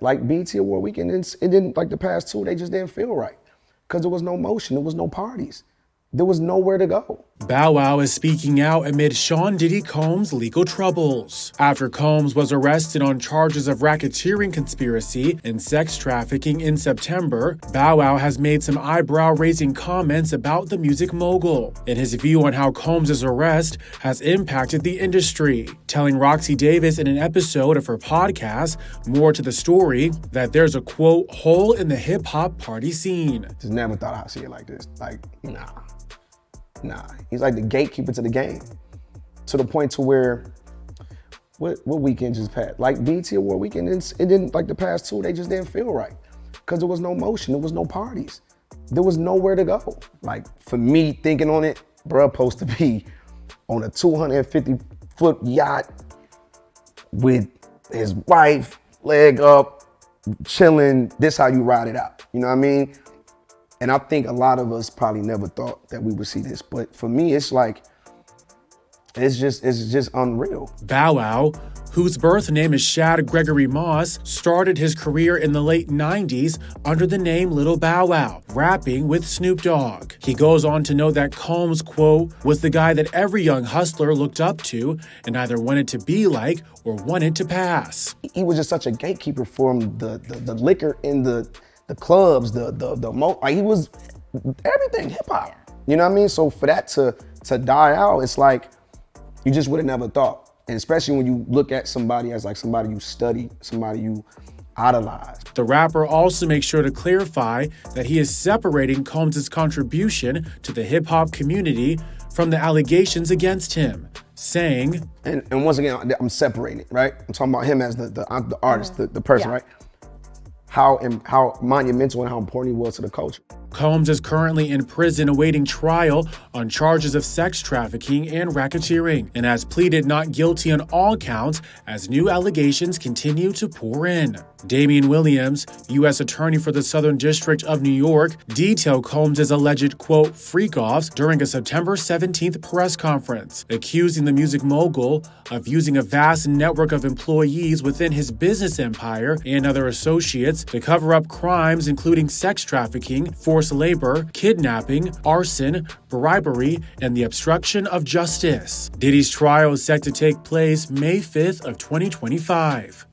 Like BET Award weekend, it didn't, like the past two, they just didn't feel right. Because there was no motion, there was no parties. There was nowhere to go. Bow Wow is speaking out amid Sean Diddy Combs' legal troubles. After Combs was arrested on charges of racketeering conspiracy and sex trafficking in September, Bow Wow has made some eyebrow-raising comments about the music mogul and his view on how Combs' arrest has impacted the industry, telling Roxy Davis in an episode of her podcast, More to the Story, that there's a, quote, hole in the hip-hop party scene. Just never thought I'd see it like this. Like, Nah, he's like the gatekeeper to the game. To the point to where, what weekend just passed? Like BET Award weekend, it didn't, like the past two, they just didn't feel right. Because there was no motion, there was no parties. There was nowhere to go. Like for me thinking on it, bruh supposed to be on a 250-foot yacht with his wife, leg up, chilling. This how you ride it out, you know what I mean? And I think a lot of us probably never thought that we would see this. But for me, it's like, it's just unreal. Bow Wow, whose birth name is Shad Gregory Moss, started his career in the late 90s under the name Little Bow Wow, rapping with Snoop Dogg. He goes on to note that Combs, quote, was the guy that every young hustler looked up to and either wanted to be like or wanted to pass. He was just such a gatekeeper for the liquor in the clubs, like he was everything hip hop. You know what I mean? So for that to die out, it's like you just would have never thought. And especially when you look at somebody as like somebody you study, somebody you idolize. The rapper also makes sure to clarify that he is separating Combs' contribution to the hip hop community from the allegations against him, saying, and once again, I'm separating it, right? I'm talking about him as the artist, the person, right? How monumental and how important he was to the culture. Combs is currently in prison awaiting trial on charges of sex trafficking and racketeering and has pleaded not guilty on all counts as new allegations continue to pour in. Damian Williams, U.S. Attorney for the Southern District of New York, detailed Combs' alleged, quote, freak-offs during a September 17th press conference, accusing the music mogul of using a vast network of employees within his business empire and other associates to cover up crimes including sex trafficking, forced labor, kidnapping, arson, bribery, and the obstruction of justice. Diddy's trial is set to take place May 5th of 2025.